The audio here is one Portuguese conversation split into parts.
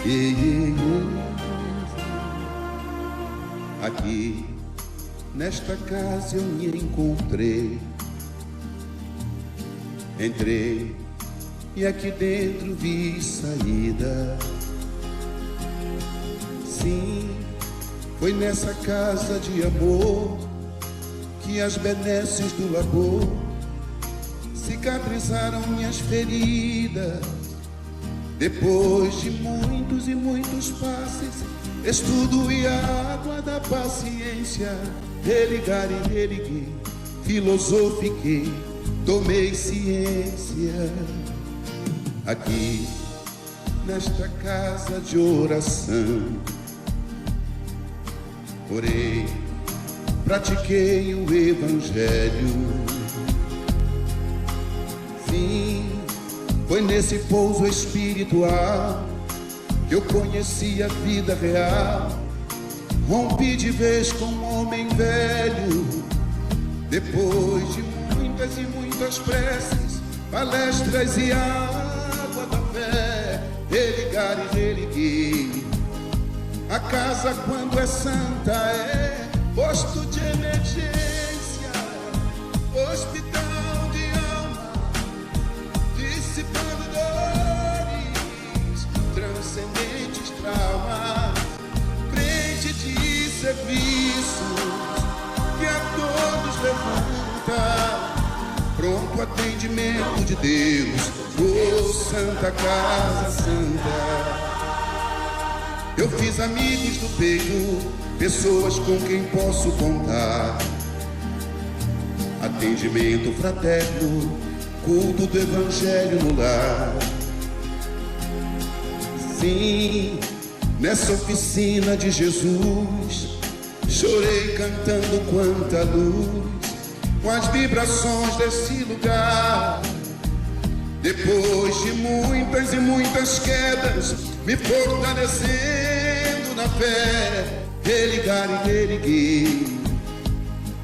Ei, ei, ei. Aqui, nesta casa eu me encontrei. Entrei e aqui dentro vi saída. Sim, foi nessa casa de amor que as benesses do labor cicatrizaram minhas feridas. Depois de muitos e muitos passes, estudo e a água da paciência, religar e religuei, filosofiquei, tomei ciência. Aqui, nesta casa de oração, orei, pratiquei o evangelho. Sim, foi nesse pouso espiritual que eu conheci a vida real. Rompi de vez com um homem velho. Depois de muitas e muitas preces, palestras e água da fé, religar e religuei. A casa, quando é santa, é posto de emergência, hospital de alma, dissipando dores, transcendentes traumas, frente de serviços que a todos levanta, pronto atendimento de Deus, oh Santa Casa Santa. Eu fiz amigos do peito, pessoas com quem posso contar. Atendimento fraterno, culto do evangelho no lar. Sim, nessa oficina de Jesus, chorei cantando quanta luz, com as vibrações desse lugar. Depois de muitas e muitas quedas, me fortalecendo na fé, religar e religuei.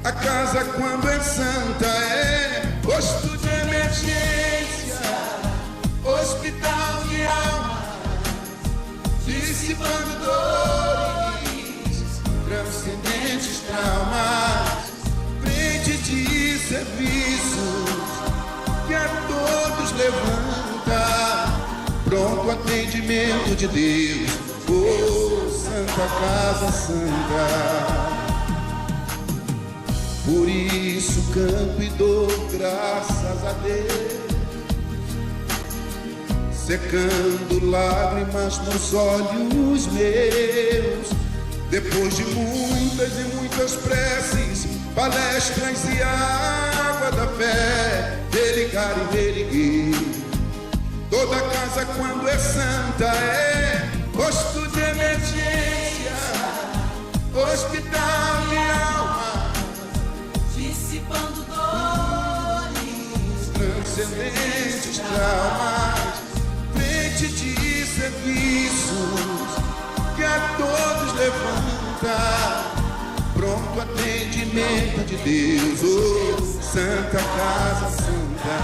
A casa, quando é santa, é posto de emergência, hospital de alma, dissipando dores, transcendentes traumas, frente de serviços que a todos levanta, pronto atendimento de Deus, oh Santa Casa Santa. Por isso canto e dou graças a Deus, secando lágrimas nos olhos meus. Depois de muitas e muitas preces, palestras e água da fé, religar e religuei. Toda casa, quando é santa, é posto de emergência, hospital de alma, dissipando dores, transcendentes traumas, frente de serviços que a todos levanta, pronto atendimento de Deus, oh Santa Casa Santa.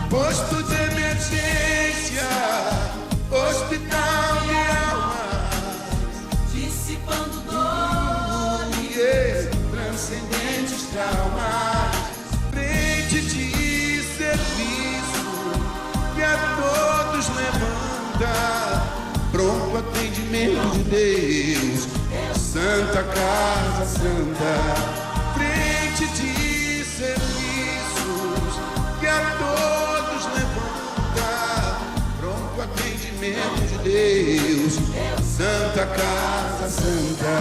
Posto de emergência, hospital de almas, dissipando dores, transcendentes traumas, frente de serviço que a todos levanta, pronto atendimento de Deus, Santa Casa Santa. Frente de serviços que a todos levanta, pronto atendimento de Deus, Santa Casa Santa.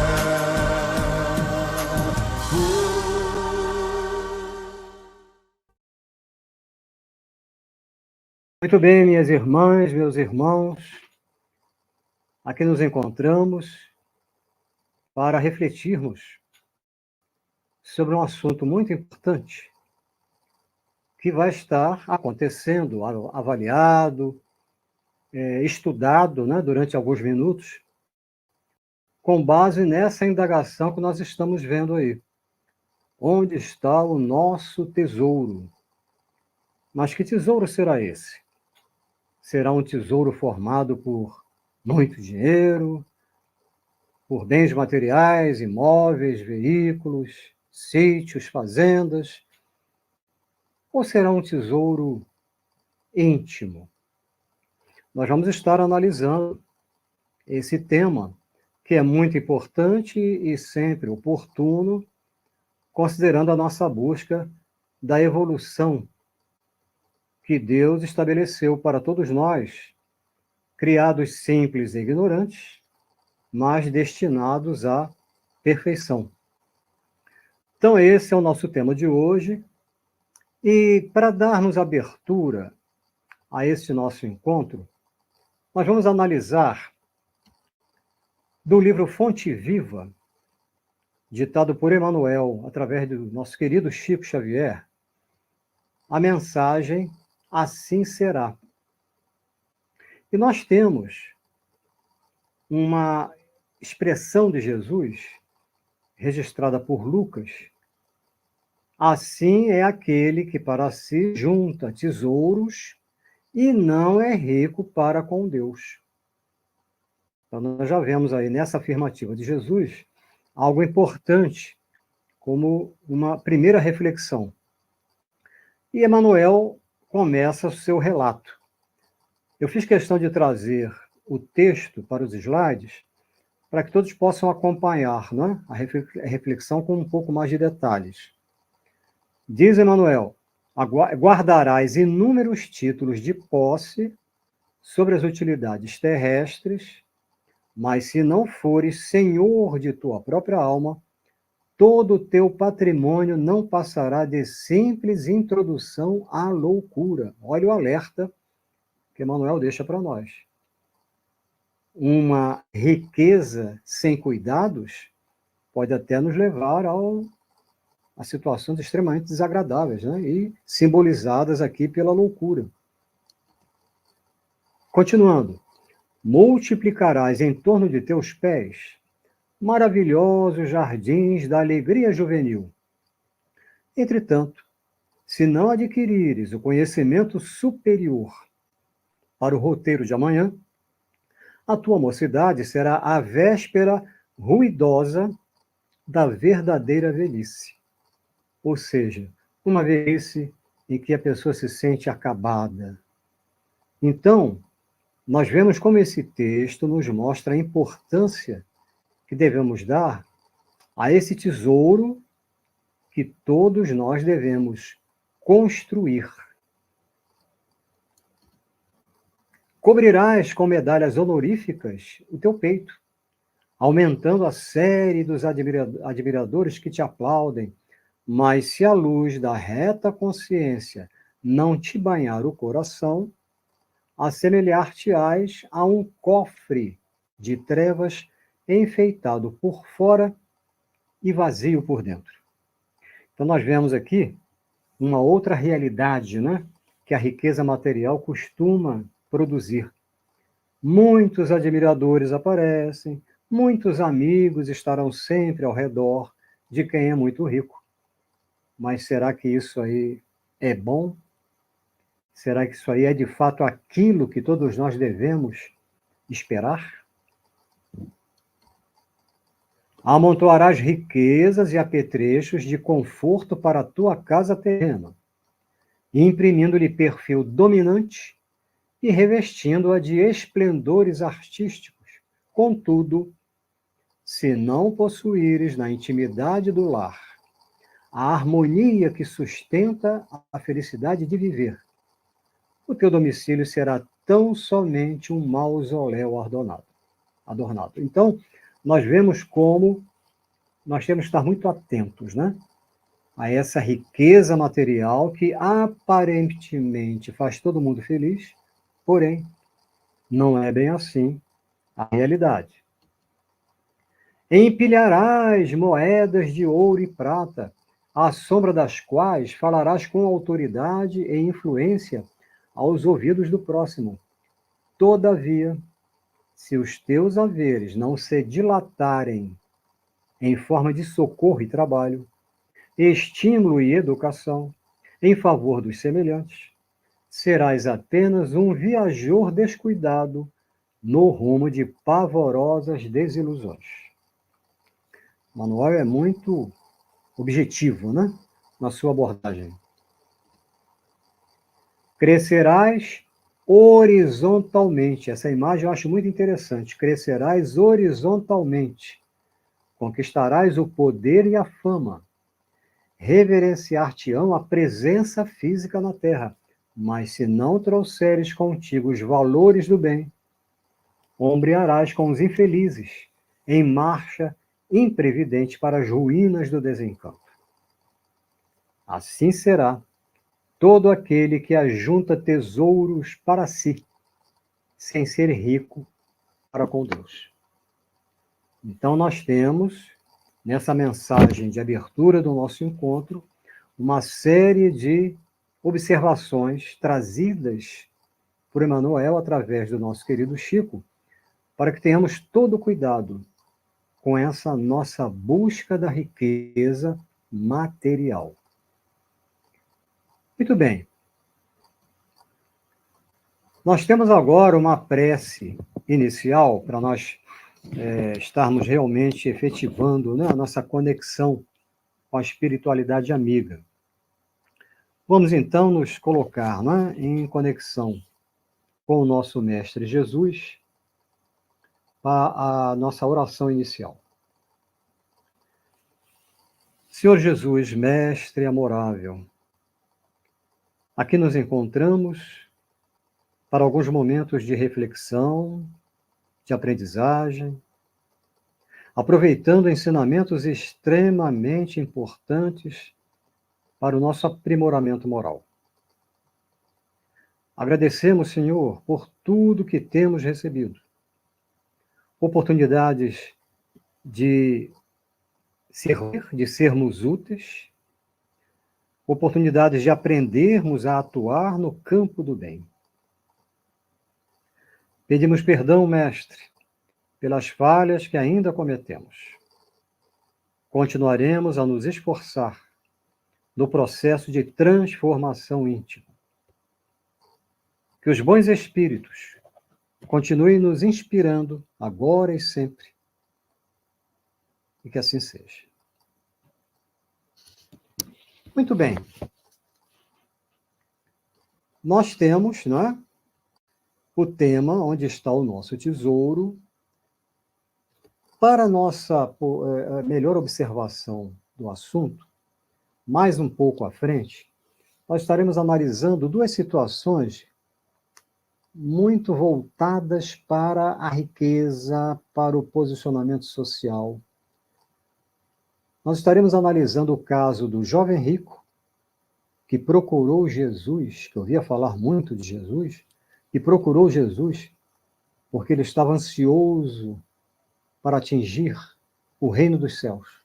Muito bem, minhas irmãs, meus irmãos, aqui nos encontramos para refletirmos sobre um assunto muito importante que vai estar acontecendo, avaliado, estudado, né, durante alguns minutos, com base nessa indagação que nós estamos vendo aí. Onde está o nosso tesouro? Mas que tesouro será esse? Será um tesouro formado por muito dinheiro, por bens materiais, imóveis, veículos, sítios, fazendas, ou será um tesouro íntimo? Nós vamos estar analisando esse tema, que é muito importante e sempre oportuno, considerando a nossa busca da evolução que Deus estabeleceu para todos nós, criados simples e ignorantes, mas destinados à perfeição. Então, esse é o nosso tema de hoje. E para darmos abertura a este nosso encontro, nós vamos analisar do livro Fonte Viva, ditado por Emmanuel, através do nosso querido Chico Xavier, a mensagem Assim Será. E nós temos uma expressão de Jesus, registrada por Lucas: assim é aquele que para si junta tesouros e não é rico para com Deus. Então, nós já vemos aí nessa afirmativa de Jesus algo importante, como uma primeira reflexão. E Emmanuel começa o seu relato. Eu fiz questão de trazer o texto para os slides, para que todos possam acompanhar, né, a reflexão com um pouco mais de detalhes. Diz Emmanuel: guardarás inúmeros títulos de posse sobre as utilidades terrestres, mas se não fores senhor de tua própria alma, todo o teu patrimônio não passará de simples introdução à loucura. Olha o alerta que Emmanuel deixa para nós. Uma riqueza sem cuidados pode até nos levar a situações extremamente desagradáveis, né? E simbolizadas aqui pela loucura. Continuando. Multiplicarás em torno de teus pés maravilhosos jardins da alegria juvenil. Entretanto, se não adquirires o conhecimento superior para o roteiro de amanhã, a tua mocidade será a véspera ruidosa da verdadeira velhice. Ou seja, uma velhice em que a pessoa se sente acabada. Então, nós vemos como esse texto nos mostra a importância que devemos dar a esse tesouro que todos nós devemos construir. Cobrirás com medalhas honoríficas o teu peito, aumentando a série dos admiradores que te aplaudem, mas se a luz da reta consciência não te banhar o coração, assemelhar-te-ás a um cofre de trevas enfeitado por fora e vazio por dentro. Então, nós vemos aqui uma outra realidade, né, que a riqueza material costuma produzir. Muitos admiradores aparecem, muitos amigos estarão sempre ao redor de quem é muito rico. Mas será que isso aí é bom? Será que isso aí é de fato aquilo que todos nós devemos esperar? Amontoarás riquezas e apetrechos de conforto para a tua casa terrena, imprimindo-lhe perfil dominante e revestindo-a de esplendores artísticos. Contudo, se não possuíres na intimidade do lar a harmonia que sustenta a felicidade de viver, o teu domicílio será tão somente um mausoléu adornado. Então, nós vemos como nós temos que estar muito atentos, né, a essa riqueza material que aparentemente faz todo mundo feliz, porém, não é bem assim a realidade. Empilharás moedas de ouro e prata, à sombra das quais falarás com autoridade e influência aos ouvidos do próximo. Todavia, se os teus haveres não se dilatarem em forma de socorro e trabalho, estímulo e educação em favor dos semelhantes, serás apenas um viajor descuidado no rumo de pavorosas desilusões. Manuel é muito objetivo, né? Na sua abordagem. Crescerás horizontalmente. Essa imagem eu acho muito interessante. Crescerás horizontalmente. Conquistarás o poder e a fama. Reverenciar-te-ão a presença física na terra. Mas se não trouxeres contigo os valores do bem, ombrearás com os infelizes, em marcha imprevidente para as ruínas do desencanto. Assim será todo aquele que ajunta tesouros para si, sem ser rico para com Deus. Então, nós temos, nessa mensagem de abertura do nosso encontro, uma série de observações trazidas por Emmanuel através do nosso querido Chico, para que tenhamos todo cuidado com essa nossa busca da riqueza material. Muito bem. Nós temos agora uma prece inicial para nós estarmos realmente efetivando, né, a nossa conexão com a espiritualidade amiga. Vamos então nos colocar, né, em conexão com o nosso Mestre Jesus para a nossa oração inicial. Senhor Jesus, Mestre amorável, aqui nos encontramos para alguns momentos de reflexão, de aprendizagem, aproveitando ensinamentos extremamente importantes para o nosso aprimoramento moral. Agradecemos, Senhor, por tudo que temos recebido. Oportunidades de servir, de sermos úteis, oportunidades de aprendermos a atuar no campo do bem. Pedimos perdão, Mestre, pelas falhas que ainda cometemos. Continuaremos a nos esforçar no processo de transformação íntima. Que os bons espíritos continuem nos inspirando agora e sempre. E que assim seja. Muito bem. Nós temos, não é, o tema onde está o nosso tesouro. Para nossa melhor observação do assunto, mais um pouco à frente, nós estaremos analisando duas situações muito voltadas para a riqueza, para o posicionamento social. Nós estaremos analisando o caso do jovem rico, que procurou Jesus, que ouvia falar muito de Jesus, e procurou Jesus porque ele estava ansioso para atingir o reino dos céus.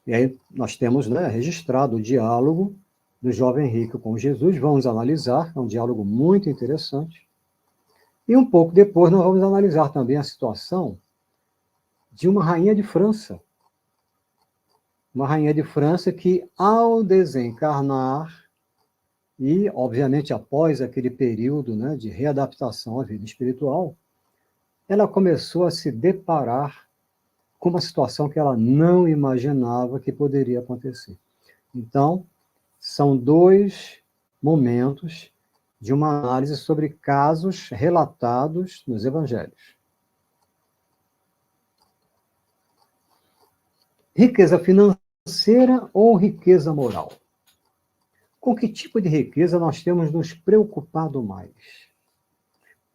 E aí nós temos, né, registrado o diálogo do jovem rico com Jesus, vamos analisar, é um diálogo muito interessante. E um pouco depois nós vamos analisar também a situação de uma rainha de França. Uma rainha de França que, ao desencarnar, e, obviamente, após aquele período, né, de readaptação à vida espiritual, ela começou a se deparar com uma situação que ela não imaginava que poderia acontecer. Então, são dois momentos de uma análise sobre casos relatados nos evangelhos. Riqueza financeira ou riqueza moral? Com que tipo de riqueza nós temos nos preocupado mais?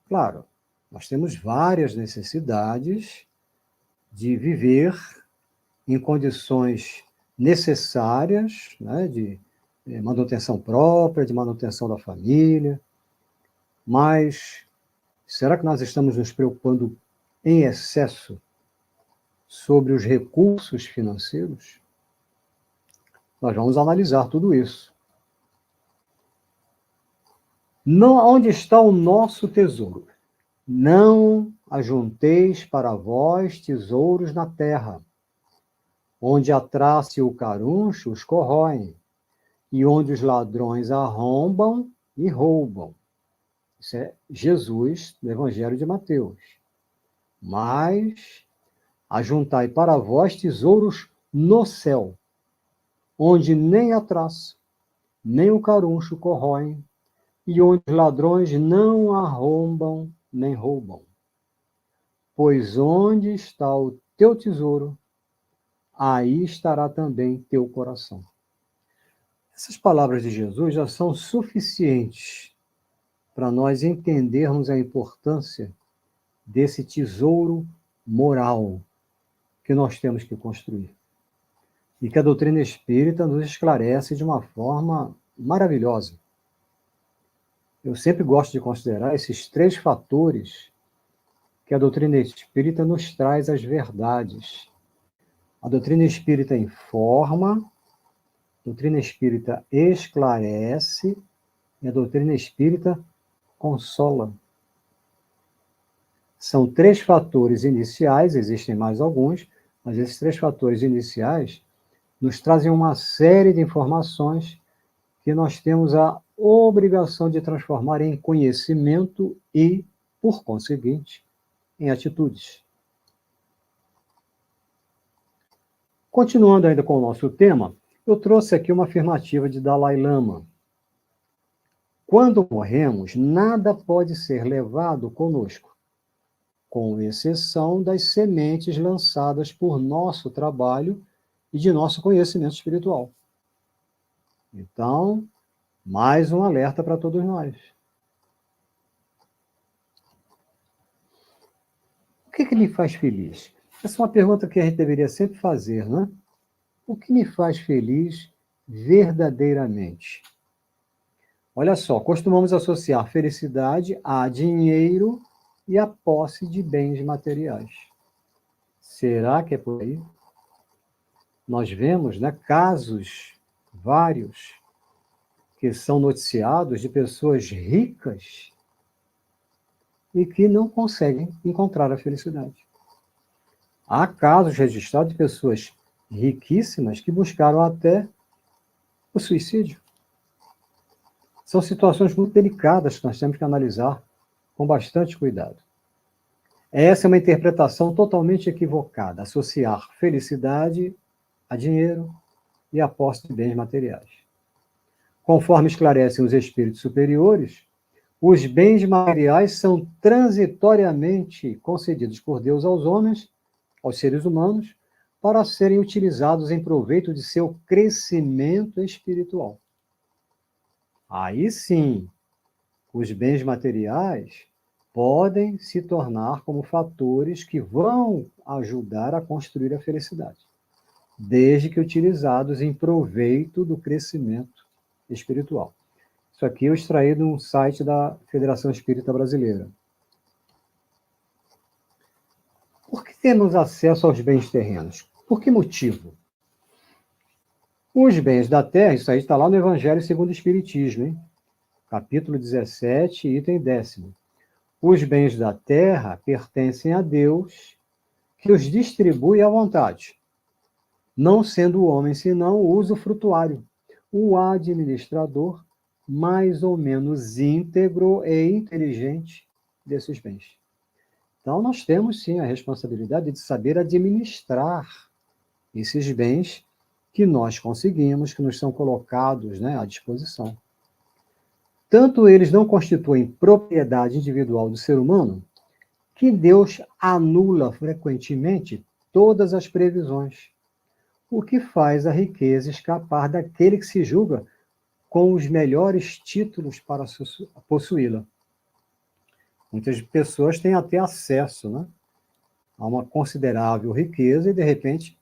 Claro, nós temos várias necessidades de viver em condições necessárias, né, de manutenção própria, de manutenção da família, mas será que nós estamos nos preocupando em excesso sobre os recursos financeiros? Nós vamos analisar tudo isso. Não, onde está o nosso tesouro? Não ajunteis para vós tesouros na terra, onde a traça e o caruncho os corroem, e onde os ladrões arrombam e roubam. Isso é Jesus, no Evangelho de Mateus. Mas ajuntai para vós tesouros no céu, onde nem a traça, nem o caruncho corroem, e onde os ladrões não arrombam nem roubam. Pois onde está o teu tesouro, aí estará também teu coração. Essas palavras de Jesus já são suficientes para nós entendermos a importância desse tesouro moral que nós temos que construir. E que a doutrina espírita nos esclarece de uma forma maravilhosa. Eu sempre gosto de considerar esses 3 fatores que a doutrina espírita nos traz as verdades. A doutrina espírita informa, a doutrina espírita esclarece e a doutrina espírita consola. São 3 fatores iniciais, existem mais alguns, mas esses 3 fatores iniciais nos trazem uma série de informações que nós temos a obrigação de transformar em conhecimento e, por conseguinte, em atitudes. Continuando ainda com o nosso tema, eu trouxe aqui uma afirmativa de Dalai Lama. Quando morremos, nada pode ser levado conosco, com exceção das sementes lançadas por nosso trabalho e de nosso conhecimento espiritual. Então, mais um alerta para todos nós. O que me faz feliz? Essa é uma pergunta que a gente deveria sempre fazer, né? O que me faz feliz verdadeiramente? Olha só, costumamos associar felicidade a dinheiro e a posse de bens materiais. Será que é por aí? Nós vemos, né, casos vários que são noticiados de pessoas ricas e que não conseguem encontrar a felicidade. Há casos registrados de pessoas riquíssimas que buscaram até o suicídio. São situações muito delicadas que nós temos que analisar com bastante cuidado. Essa é uma interpretação totalmente equivocada, associar felicidade a dinheiro e a posse de bens materiais. Conforme esclarecem os espíritos superiores, os bens materiais são transitoriamente concedidos por Deus aos homens, aos seres humanos, para serem utilizados em proveito de seu crescimento espiritual. Aí sim, os bens materiais podem se tornar como fatores que vão ajudar a construir a felicidade, desde que utilizados em proveito do crescimento espiritual. Isso aqui eu extraí de um site da Federação Espírita Brasileira. Por que temos acesso aos bens terrenos? Por que motivo? Os bens da terra, isso aí está lá no Evangelho segundo o Espiritismo, hein? Capítulo 17, item 10º. Os bens da terra pertencem a Deus, que os distribui à vontade, não sendo o homem senão o usufrutuário, o administrador mais ou menos íntegro e inteligente desses bens. Então, nós temos, sim, a responsabilidade de saber administrar esses bens que nós conseguimos, que nos são colocados, né, à disposição. Tanto eles não constituem propriedade individual do ser humano, que Deus anula frequentemente todas as previsões, o que faz a riqueza escapar daquele que se julga com os melhores títulos para possuí-la. Muitas pessoas têm até acesso, né, a uma considerável riqueza e, de repente,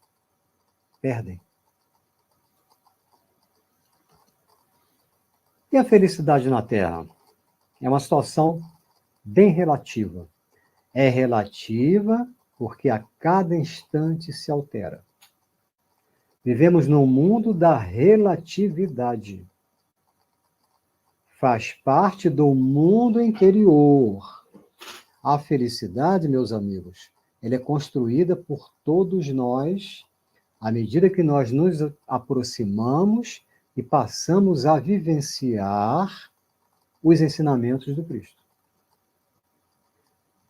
perdem. E a felicidade na Terra? É uma situação bem relativa. É relativa porque a cada instante se altera. Vivemos num mundo da relatividade. Faz parte do mundo interior. A felicidade, meus amigos, ela é construída por todos nós à medida que nós nos aproximamos e passamos a vivenciar os ensinamentos do Cristo.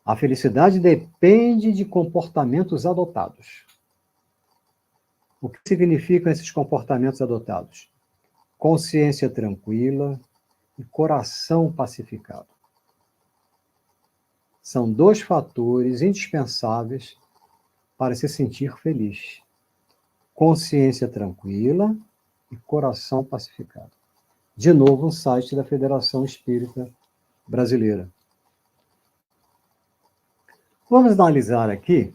A felicidade depende de comportamentos adotados. O que significam esses comportamentos adotados? Consciência tranquila e coração pacificado. São dois fatores indispensáveis para se sentir feliz. Consciência tranquila e coração pacificado. De novo, um site da Federação Espírita Brasileira. Vamos analisar aqui,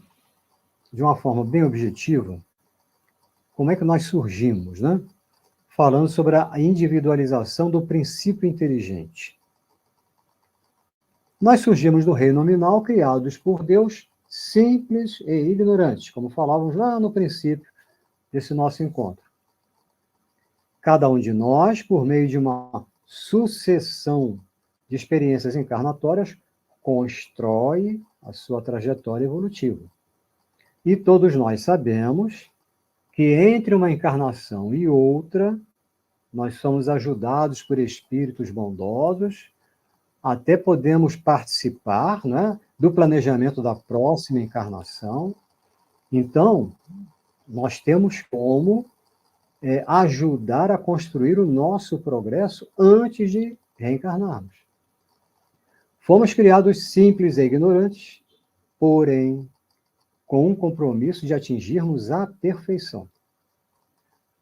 de uma forma bem objetiva, como é que nós surgimos, né? Falando sobre a individualização do princípio inteligente. Nós surgimos do reino nominal, criados por Deus, simples e ignorantes, como falávamos lá no princípio desse nosso encontro. Cada um de nós, por meio de uma sucessão de experiências encarnatórias, constrói a sua trajetória evolutiva. E todos nós sabemos que entre uma encarnação e outra, nós somos ajudados por espíritos bondosos, até podemos participar, né, do planejamento da próxima encarnação. Então, nós temos como ajudar a construir o nosso progresso antes de reencarnarmos. Fomos criados simples e ignorantes, porém, com um compromisso de atingirmos a perfeição.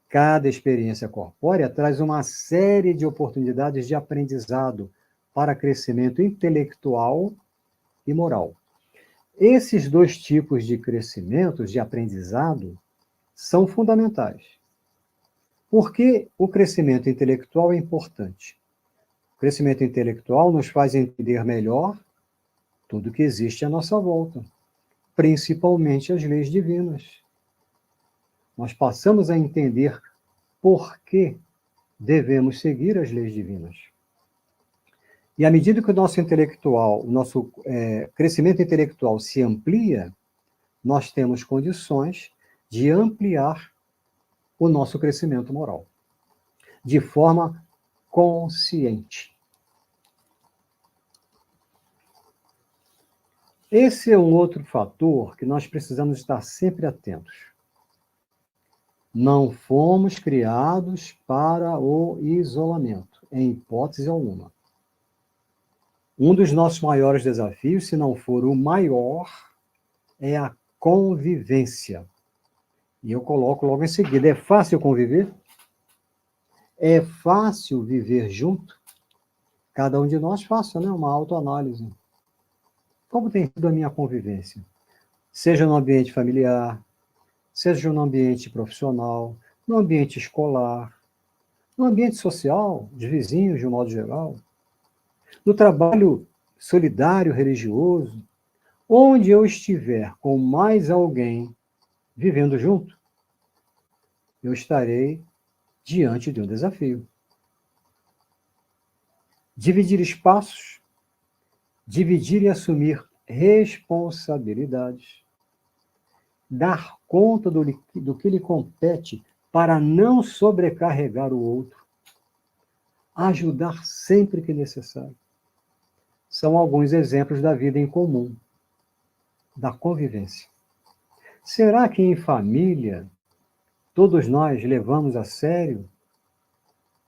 Cada experiência corpórea traz uma série de oportunidades de aprendizado para crescimento intelectual e moral. Esses dois tipos de crescimentos, de aprendizado, são fundamentais. Por que o crescimento intelectual é importante? O crescimento intelectual nos faz entender melhor tudo que existe à nossa volta, principalmente as leis divinas. Nós passamos a entender por que devemos seguir as leis divinas. E à medida que o nosso crescimento intelectual se amplia, nós temos condições de ampliar o nosso crescimento moral, de forma consciente. Esse é um outro fator que nós precisamos estar sempre atentos. Não fomos criados para o isolamento, em hipótese alguma. Um dos nossos maiores desafios, se não for o maior, é a convivência. E eu coloco logo em seguida, é fácil conviver? É fácil viver junto? Cada um de nós faça, né, uma autoanálise. Como tem sido a minha convivência? Seja no ambiente familiar, seja no ambiente profissional, no ambiente escolar, no ambiente social, de vizinhos, de um modo geral, no trabalho solidário, religioso, onde eu estiver com mais alguém vivendo junto, eu estarei diante de um desafio. Dividir espaços, dividir e assumir responsabilidades, dar conta do que lhe compete para não sobrecarregar o outro, ajudar sempre que necessário. São alguns exemplos da vida em comum, da convivência. Será que em família todos nós levamos a sério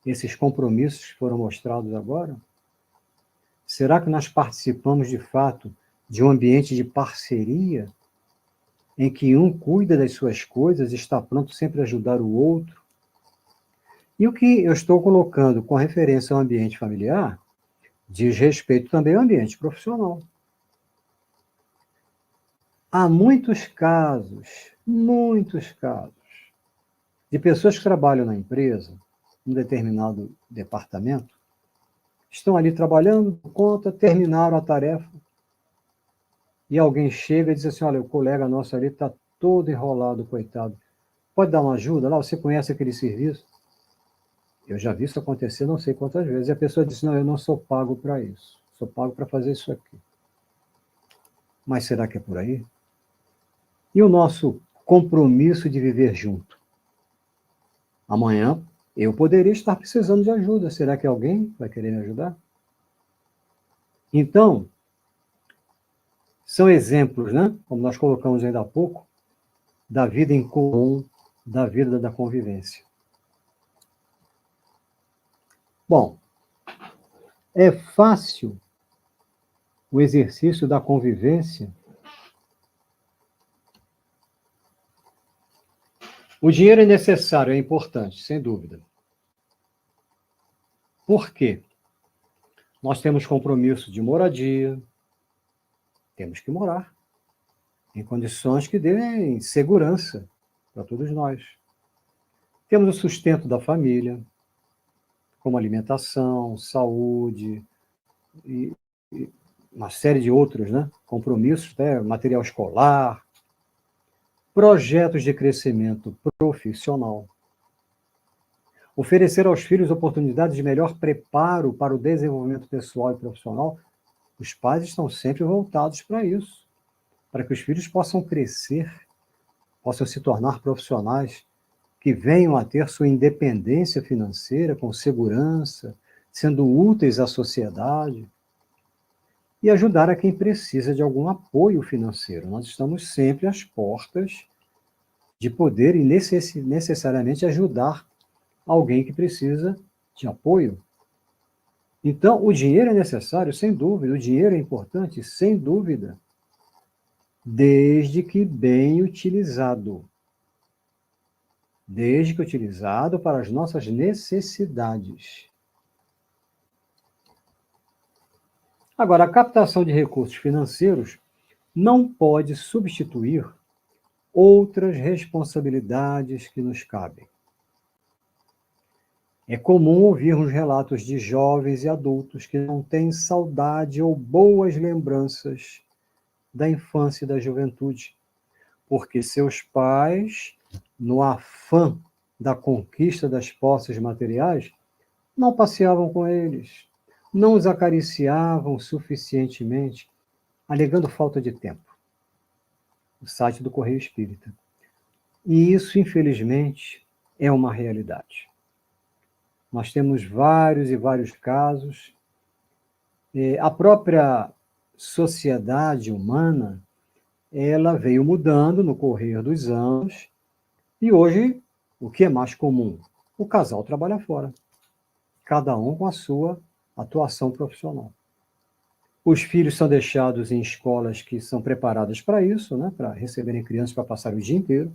esses compromissos que foram mostrados agora? Será que nós participamos de fato de um ambiente de parceria em que um cuida das suas coisas e está pronto sempre a ajudar o outro? E o que eu estou colocando com referência ao ambiente familiar diz respeito também ao ambiente profissional. Há muitos casos, de pessoas que trabalham na empresa, num determinado departamento, estão ali trabalhando por conta, terminaram a tarefa, e alguém chega e diz assim, olha, o colega nosso ali está todo enrolado, coitado. Pode dar uma ajuda lá? Você conhece aquele serviço? Eu já vi isso acontecer não sei quantas vezes. E a pessoa disse, não, eu não sou pago para isso. Sou pago para fazer isso aqui. Mas será que é por aí? E o nosso compromisso de viver junto? Amanhã eu poderia estar precisando de ajuda. Será que alguém vai querer me ajudar? Então, São exemplos, né? Como nós colocamos ainda há pouco, da vida em comum, da vida da convivência. Bom, é fácil o exercício da convivência. O dinheiro é necessário, é importante, sem dúvida. Por quê? Nós temos compromisso de moradia, temos que morar em condições que dêem segurança para todos nós. Temos o sustento da família, como alimentação, saúde e uma série de outros, né, compromissos, né, material escolar, projetos de crescimento profissional. Oferecer aos filhos oportunidades de melhor preparo para o desenvolvimento pessoal e profissional. Os pais estão sempre voltados para isso, para que os filhos possam crescer, possam se tornar profissionais que venham a ter sua independência financeira com segurança, sendo úteis à sociedade, e ajudar a quem precisa de algum apoio financeiro. Nós estamos sempre às portas de poder e necessariamente ajudar alguém que precisa de apoio. Então, o dinheiro é necessário, sem dúvida, o dinheiro é importante, sem dúvida, desde que bem utilizado. Desde que utilizado para as nossas necessidades. Agora, a captação de recursos financeiros não pode substituir outras responsabilidades que nos cabem. É comum ouvirmos relatos de jovens e adultos que não têm saudade ou boas lembranças da infância e da juventude, porque seus pais, no afã da conquista das posses materiais, não passeavam com eles, não os acariciavam suficientemente, alegando falta de tempo. O site do Correio Espírita. E isso, infelizmente, é uma realidade. Nós temos vários e vários casos. A própria sociedade humana, ela veio mudando no correr dos anos, e hoje, o que é mais comum? O casal trabalha fora, cada um com a sua atuação profissional. Os filhos são deixados em escolas que são preparadas para isso, né, para receberem crianças para passar o dia inteiro.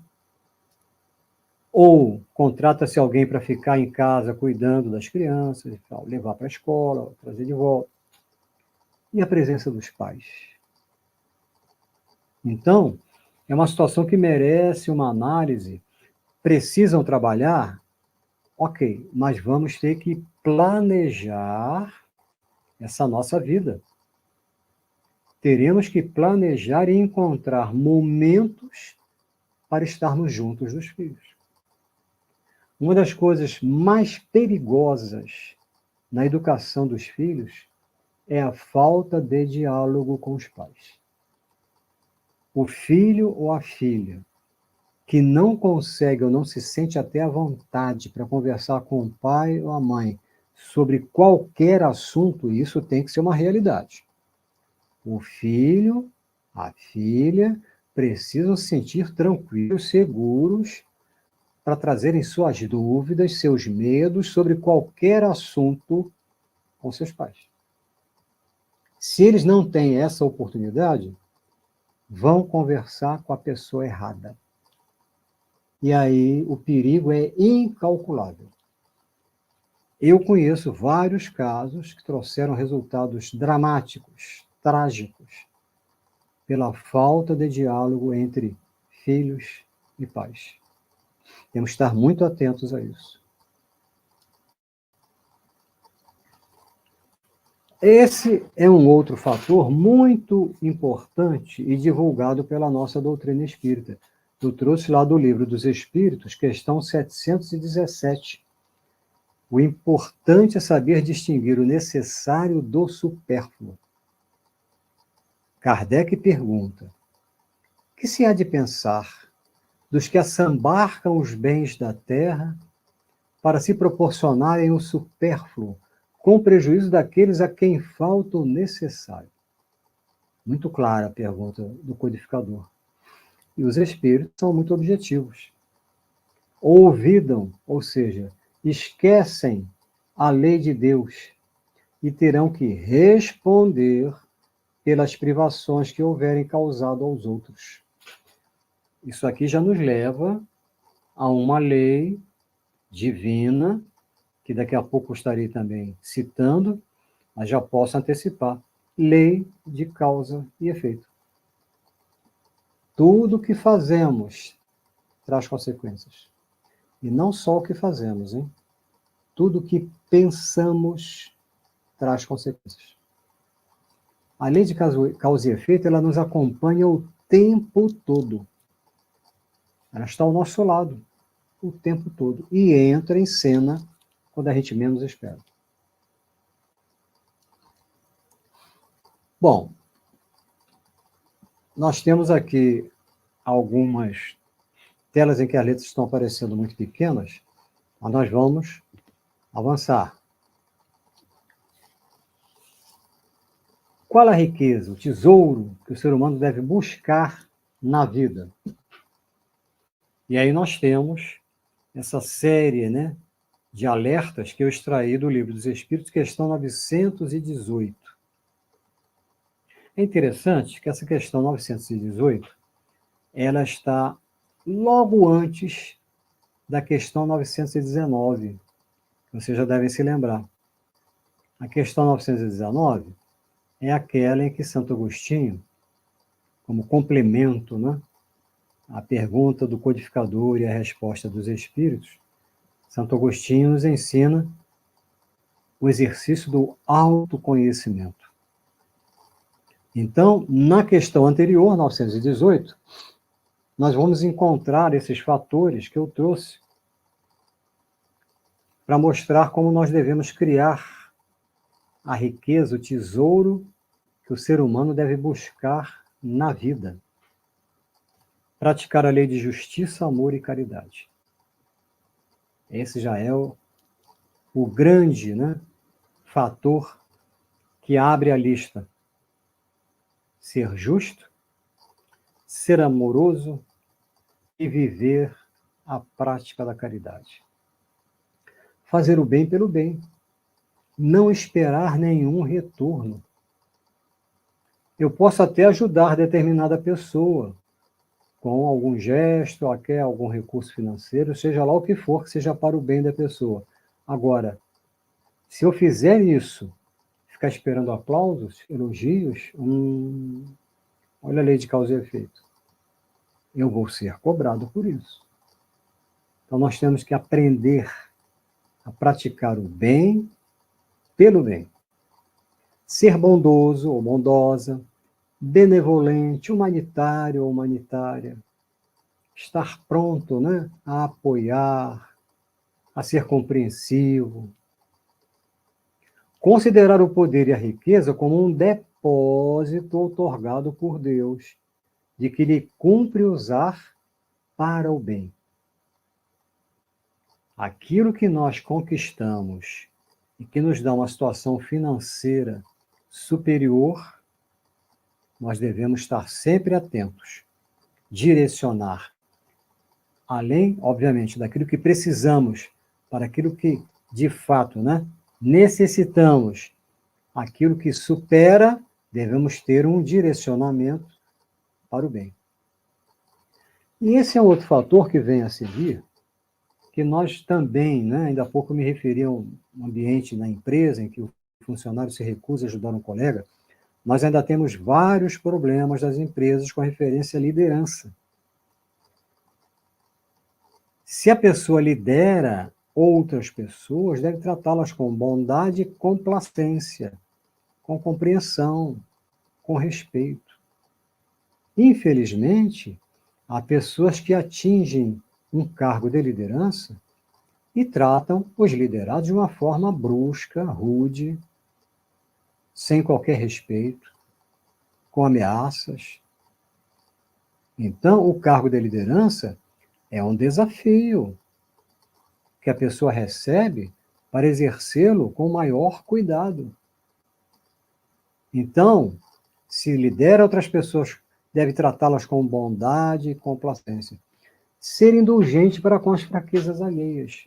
Ou contrata-se alguém para ficar em casa cuidando das crianças, levar para a escola, trazer de volta. E a presença dos pais. Então, é uma situação que merece uma análise. Precisam trabalhar? Ok, mas vamos ter que planejar essa nossa vida. Teremos que planejar e encontrar momentos para estarmos juntos dos filhos. Uma das coisas mais perigosas na educação dos filhos é a falta de diálogo com os pais. O filho ou a filha que não consegue ou não se sente até à vontade para conversar com o pai ou a mãe sobre qualquer assunto, isso tem que ser uma realidade. O filho, a filha, precisam se sentir tranquilos, seguros, para trazerem suas dúvidas, seus medos sobre qualquer assunto com seus pais. Se eles não têm essa oportunidade, vão conversar com a pessoa errada. E aí o perigo é incalculável. Eu conheço vários casos que trouxeram resultados dramáticos, trágicos, pela falta de diálogo entre filhos e pais. Temos que estar muito atentos a isso. Esse é um outro fator muito importante e divulgado pela nossa doutrina espírita. Eu trouxe lá do Livro dos Espíritos, questão 717. O importante é saber distinguir o necessário do supérfluo. Kardec pergunta: que se há de pensar dos que assambarcam os bens da terra para se proporcionarem o supérfluo, com prejuízo daqueles a quem falta o necessário? Muito clara a pergunta do codificador. E os espíritos são muito objetivos. Olvidam, ou seja, esquecem a lei de Deus e terão que responder pelas privações que houverem causado aos outros. Isso aqui já nos leva a uma lei divina, que daqui a pouco eu estarei também citando, mas já posso antecipar. Lei de causa e efeito. Tudo que fazemos traz consequências. E não só o que fazemos, hein? Tudo que pensamos traz consequências. A lei de causa e efeito, ela nos acompanha o tempo todo. Ela está ao nosso lado o tempo todo. E entra em cena quando a gente menos espera. Bom, nós temos aqui algumas telas em que as letras estão aparecendo muito pequenas, mas nós vamos avançar. Qual a riqueza, o tesouro que o ser humano deve buscar na vida? E aí nós temos essa série, né, de alertas que eu extraí do Livro dos Espíritos, questão 918. É interessante que essa questão 918, ela está logo antes da questão 919, vocês já devem se lembrar. A questão 919 é aquela em que Santo Agostinho, como complemento, né, à pergunta do codificador e a resposta dos espíritos, Santo Agostinho nos ensina o exercício do autoconhecimento. Então, na questão anterior, 918, nós vamos encontrar esses fatores que eu trouxe para mostrar como nós devemos criar a riqueza, o tesouro que o ser humano deve buscar na vida. Praticar a lei de justiça, amor e caridade. Esse já é o grande, né, fator que abre a lista. Ser justo, ser amoroso e viver a prática da caridade. Fazer o bem pelo bem. Não esperar nenhum retorno. Eu posso até ajudar determinada pessoa com algum gesto, até algum recurso financeiro, seja lá o que for, que seja para o bem da pessoa. Agora, se eu fizer isso, ficar esperando aplausos, elogios, olha a lei de causa e efeito. Eu vou ser cobrado por isso. Então, nós temos que aprender a praticar o bem pelo bem. Ser bondoso ou bondosa, benevolente, humanitário ou humanitária. Estar pronto, né, a apoiar, a ser compreensivo. Considerar o poder e a riqueza como um depósito outorgado por Deus, de que lhe cumpre usar para o bem. Aquilo que nós conquistamos e que nos dá uma situação financeira superior, nós devemos estar sempre atentos, direcionar, além, obviamente, daquilo que precisamos, para aquilo que, de fato, né, necessitamos, aquilo que supera, devemos ter um direcionamento para o bem. E esse é um outro fator que vem a seguir, que nós também, né, ainda há pouco me referi a um ambiente na empresa em que o funcionário se recusa a ajudar um colega, nós ainda temos vários problemas das empresas com referência à liderança. Se a pessoa lidera outras pessoas, deve tratá-las com bondade e complacência, com compreensão, com respeito. Infelizmente, há pessoas que atingem um cargo de liderança e tratam os liderados de uma forma brusca, rude, sem qualquer respeito, com ameaças. Então, o cargo de liderança é um desafio que a pessoa recebe para exercê-lo com maior cuidado. Então, Se lidera outras pessoas, deve tratá-las com bondade e complacência. Ser indulgente para com as fraquezas alheias.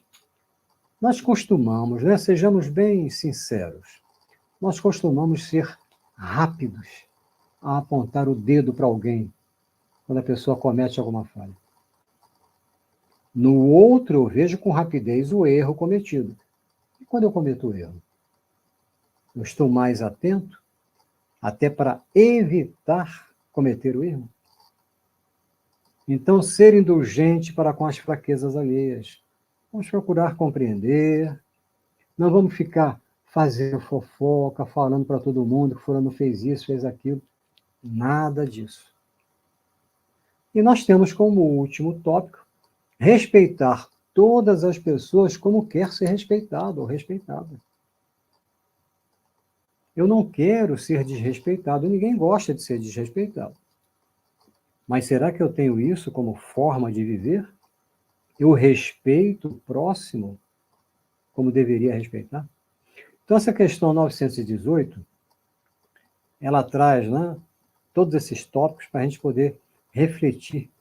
Nós costumamos, né, sejamos bem sinceros, nós costumamos ser rápidos a apontar o dedo para alguém quando a pessoa comete alguma falha. No outro, eu vejo com rapidez o erro cometido. E quando eu cometo o erro? Eu estou mais atento, até para evitar cometer o erro? Então, ser indulgente para com as fraquezas alheias. Vamos procurar compreender, não vamos ficar fazendo fofoca, falando para todo mundo que fulano fez isso, fez aquilo. Nada disso. E nós temos como último tópico respeitar todas as pessoas como quer ser respeitado ou respeitada. Eu não quero ser desrespeitado, ninguém gosta de ser desrespeitado. Mas será que eu tenho isso como forma de viver? Eu respeito o próximo como deveria respeitar? Então, essa questão 918, ela traz, né, todos esses tópicos para a gente poder refletir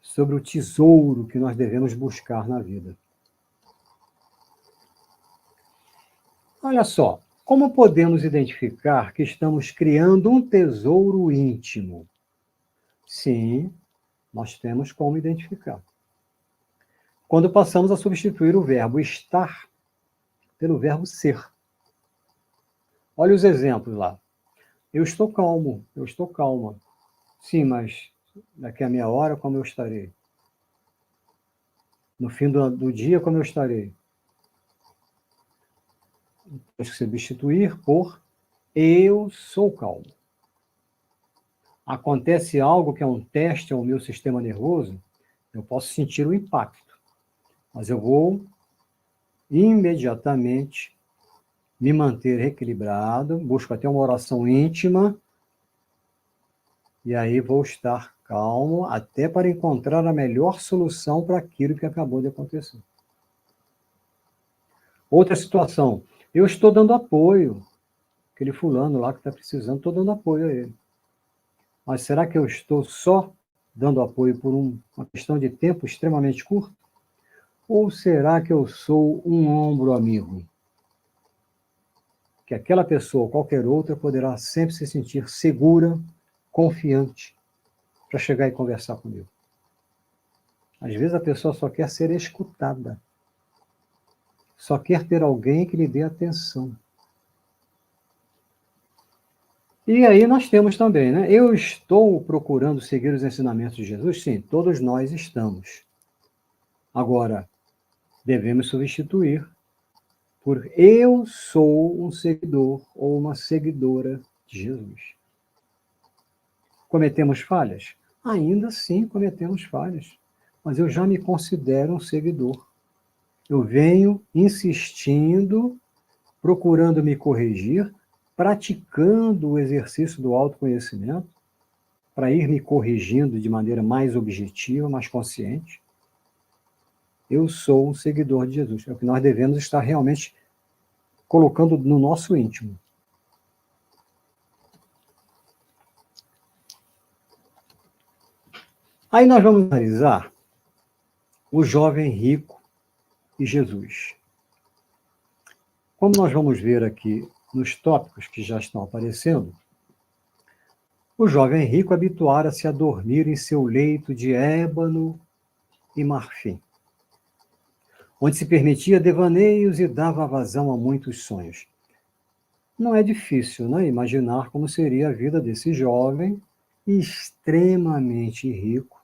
sobre o tesouro que nós devemos buscar na vida. Olha só, como podemos identificar que estamos criando um tesouro íntimo? Sim, nós temos como identificar. Quando passamos a substituir o verbo estar pelo verbo ser. Olha os exemplos lá. Eu estou calmo, eu estou calma. Sim, mas daqui a meia hora, como eu estarei? No fim do dia, como eu estarei? Temos que substituir por eu sou calmo. Acontece algo que é um teste ao meu sistema nervoso, eu posso sentir o impacto, mas eu vou imediatamente me manter equilibrado, busco até uma oração íntima, e aí vou estar calmo até para encontrar a melhor solução para aquilo que acabou de acontecer. Outra situação, eu estou dando apoio, aquele fulano lá que está precisando, estou dando apoio a ele. Mas será que eu estou só dando apoio por uma questão de tempo extremamente curto? Ou será que eu sou um ombro amigo? Que aquela pessoa ou qualquer outra poderá sempre se sentir segura, confiante, para chegar e conversar comigo. Às vezes a pessoa só quer ser escutada. Só quer ter alguém que lhe dê atenção. E aí nós temos também, né? Eu estou procurando seguir os ensinamentos de Jesus? Sim, todos nós estamos. Agora, devemos substituir por eu sou um seguidor ou uma seguidora de Jesus. Cometemos falhas? Ainda sim cometemos falhas, mas eu já me considero um seguidor. Eu venho insistindo, procurando me corrigir, praticando o exercício do autoconhecimento, para ir me corrigindo de maneira mais objetiva, mais consciente. Eu sou um seguidor de Jesus. É o que nós devemos estar realmente colocando no nosso íntimo. Aí nós vamos analisar o jovem rico e Jesus. Como nós vamos ver aqui nos tópicos que já estão aparecendo, o jovem rico habituara-se a dormir em seu leito de ébano e marfim, onde se permitia devaneios e dava vazão a muitos sonhos. Não é difícil, né, imaginar como seria a vida desse jovem extremamente rico,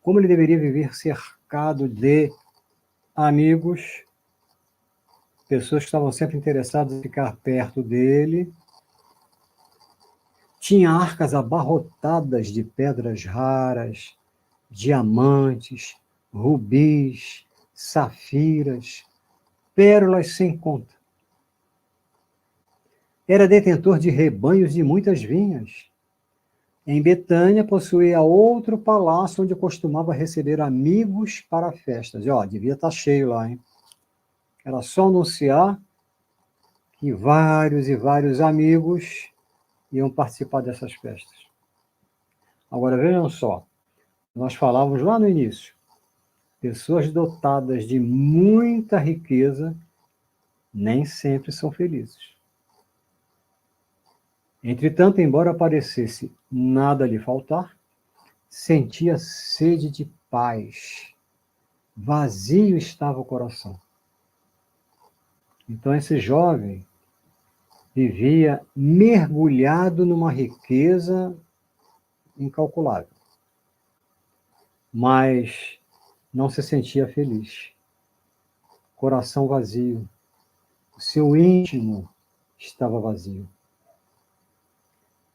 como ele deveria viver cercado de amigos, pessoas que estavam sempre interessadas em ficar perto dele. Tinha arcas abarrotadas de pedras raras, diamantes, rubis, safiras, pérolas sem conta. Era detentor de rebanhos de muitas vinhas. Em Betânia, possuía outro palácio onde costumava receber amigos para festas. E, devia estar cheio lá, hein? Era só anunciar que vários e vários amigos iam participar dessas festas. Agora, vejam só, nós falávamos lá no início, pessoas dotadas de muita riqueza nem sempre são felizes. Entretanto, embora parecesse nada lhe faltar, sentia sede de paz. Vazio estava o coração. Então, esse jovem vivia mergulhado numa riqueza incalculável, mas não se sentia feliz. Coração vazio. O seu íntimo estava vazio.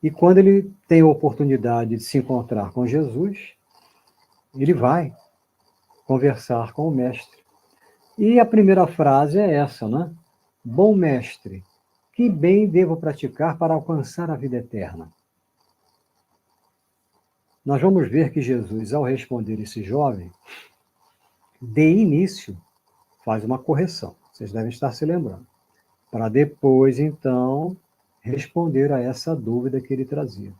E quando ele tem a oportunidade de se encontrar com Jesus, ele vai conversar com o mestre. E a primeira frase é essa, né? Bom mestre, que bem devo praticar para alcançar a vida eterna? Nós vamos ver que Jesus, ao responder esse jovem, de início, faz uma correção. Vocês devem estar se lembrando. Para depois, então, responder a essa dúvida que ele trazia.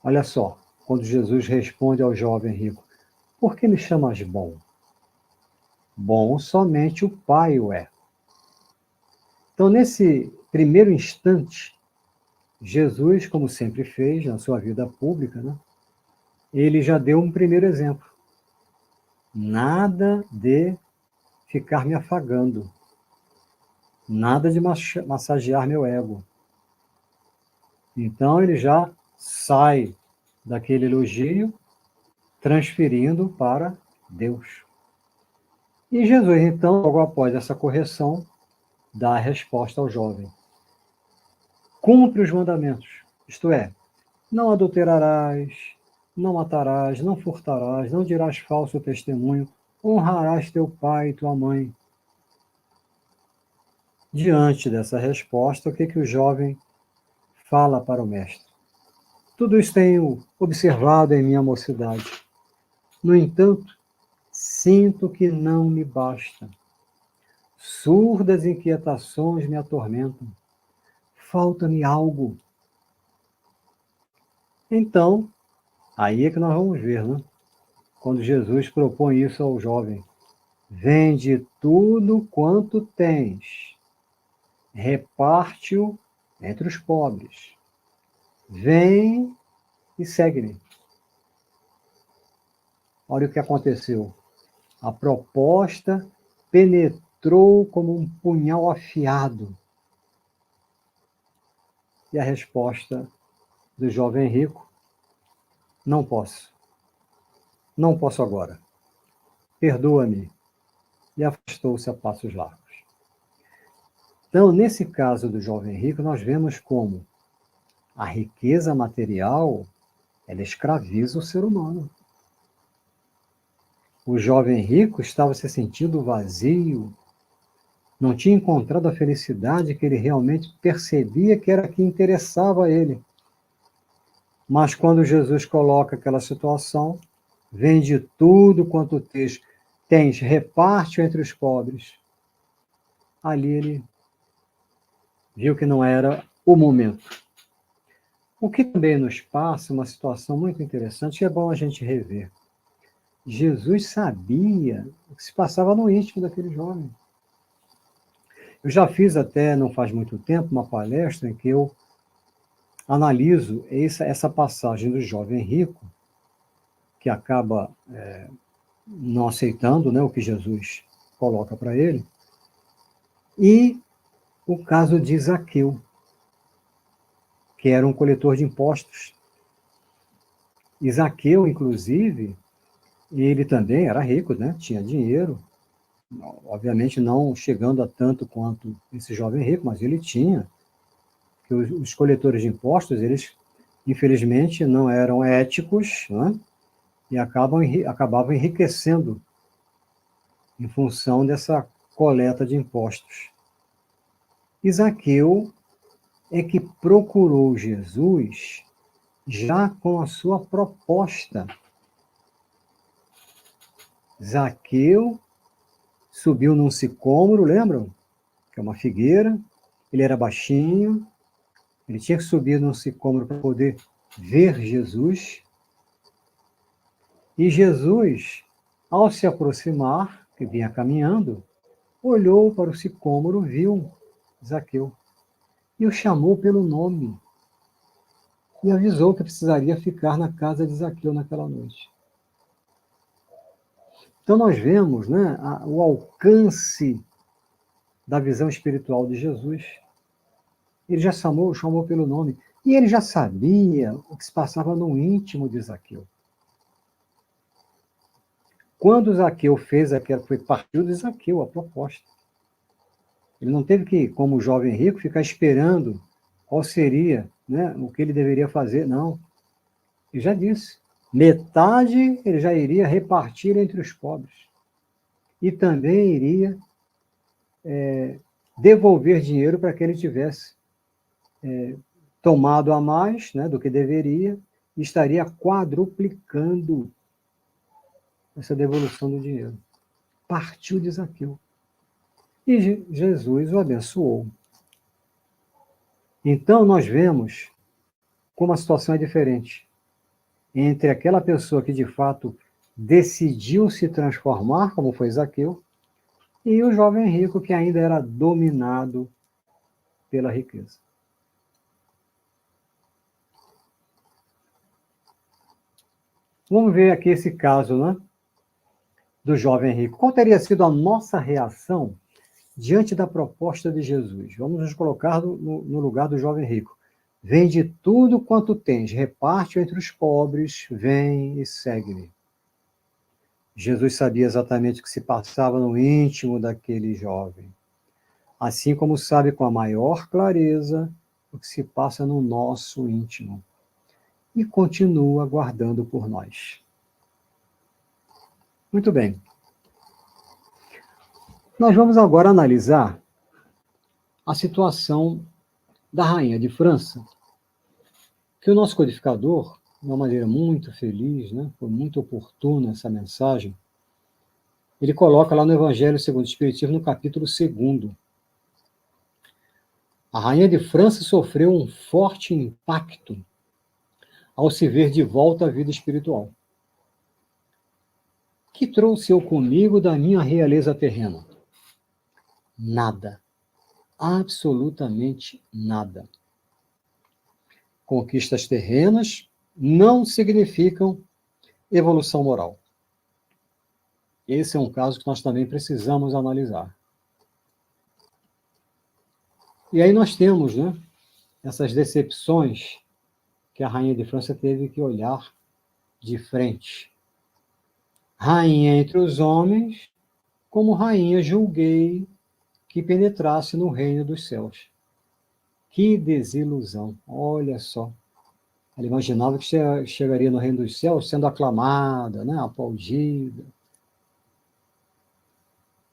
Olha só, quando Jesus responde ao jovem rico, por que me chamas bom? Bom, somente o Pai o é. Então, nesse primeiro instante, Jesus, como sempre fez na sua vida pública, né, ele já deu um primeiro exemplo. Nada de ficar me afagando. Nada de massagear meu ego. Então, ele já sai daquele elogio, transferindo para Deus. E Jesus, então, logo após essa correção, dá a resposta ao jovem. Cumpre os mandamentos, isto é, não adulterarás, não matarás, não furtarás, não dirás falso testemunho, honrarás teu pai e tua mãe. Diante dessa resposta, o que o jovem fala para o mestre? Tudo isso tenho observado em minha mocidade. No entanto, sinto que não me basta. Surdas inquietações me atormentam. Falta-me algo. Então, aí é que nós vamos ver, né? Quando Jesus propõe isso ao jovem. Vende tudo quanto tens. Reparte-o entre os pobres. Vem e segue-me. Olha o que aconteceu. A proposta penetrou como um punhal afiado. E a resposta do jovem rico: não posso. Não posso agora. Perdoa-me. E afastou-se a passos largos. Então, nesse caso do jovem rico, nós vemos como a riqueza material, ela escraviza o ser humano. O jovem rico estava se sentindo vazio, não tinha encontrado a felicidade que ele realmente percebia que era a que interessava a ele. Mas quando Jesus coloca aquela situação, vende tudo quanto tens, reparte entre os pobres. Ali ele viu que não era o momento. O que também nos passa uma situação muito interessante, que é bom a gente rever. Jesus sabia o que se passava no íntimo daquele jovem. Eu já fiz até, não faz muito tempo, uma palestra em que eu analiso essa passagem do jovem rico, que acaba não aceitando, né, o que Jesus coloca para ele, e o caso de Zaqueu, que era um coletor de impostos. E Zaqueu, inclusive, ele também era rico, né? Tinha dinheiro, obviamente não chegando a tanto quanto esse jovem rico, mas ele tinha. Que os coletores de impostos, eles, infelizmente, não eram éticos, né? E acabavam enriquecendo em função dessa coleta de impostos. E Zaqueu é que procurou Jesus já com a sua proposta. Zaqueu subiu num sicômoro, lembram? Que é uma figueira, Ele era baixinho, ele tinha que subir num sicômoro para poder ver Jesus. E Jesus, ao se aproximar, que vinha caminhando, olhou para o sicômoro, viu Zaqueu e o chamou pelo nome e avisou que precisaria ficar na casa de Zaqueu naquela noite. Então nós vemos, né, o alcance da visão espiritual de Jesus. Ele já chamou pelo nome. E ele já sabia o que se passava no íntimo de Zaqueu. Quando Zaqueu fez aquela, partiu de Zaqueu a proposta. Ele não teve que, como jovem rico, ficar esperando qual seria, né, o que ele deveria fazer. Não. Ele já disse. Metade ele já iria repartir entre os pobres. E também iria devolver dinheiro para que ele tivesse tomado a mais, né, do que deveria, e estaria quadruplicando essa devolução do dinheiro. Partiu de Zaqueu. E Jesus o abençoou. Então, nós vemos como a situação é diferente entre aquela pessoa que, de fato, decidiu se transformar, como foi Zaqueu, e o jovem rico que ainda era dominado pela riqueza. Vamos ver aqui esse caso, né, do jovem rico. Qual teria sido a nossa reação diante da proposta de Jesus? Vamos nos colocar no lugar do jovem rico. Vende tudo quanto tens, reparte entre os pobres, vem e segue-me. Jesus sabia exatamente o que se passava no íntimo daquele jovem, assim como sabe com a maior clareza o que se passa no nosso íntimo, e continua guardando por nós. Muito bem. Nós vamos agora analisar a situação da rainha de França, que o nosso codificador, de uma maneira muito feliz, né, foi muito oportuna essa mensagem, ele coloca lá no Evangelho segundo o Espiritismo, no capítulo 2. A rainha de França sofreu um forte impacto ao se ver de volta à vida espiritual. Que trouxe eu comigo da minha realeza terrena? Nada. Absolutamente nada. Conquistas terrenas não significam evolução moral. Esse é um caso que nós também precisamos analisar. E aí nós temos, né, essas decepções que a rainha de França teve que olhar de frente. Rainha entre os homens, como rainha julguei que penetrasse no reino dos céus. Que desilusão, olha só. Ela imaginava que chegaria no reino dos céus sendo aclamada, né, aplaudida.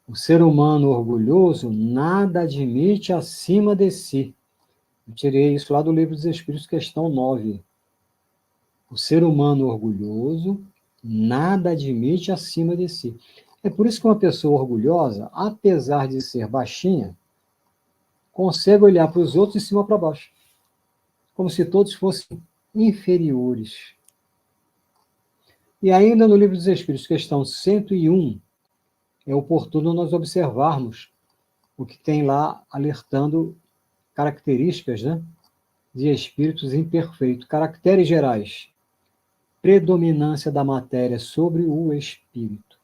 O ser humano orgulhoso nada admite acima de si. Eu tirei isso lá do Livro dos Espíritos, questão 9. O ser humano orgulhoso nada admite acima de si. É por isso que uma pessoa orgulhosa, apesar de ser baixinha, consegue olhar para os outros de cima para baixo, como se todos fossem inferiores. E ainda no Livro dos Espíritos, questão 101, é oportuno nós observarmos o que tem lá alertando características, né, de espíritos imperfeitos. Caracteres gerais: predominância da matéria sobre o espírito,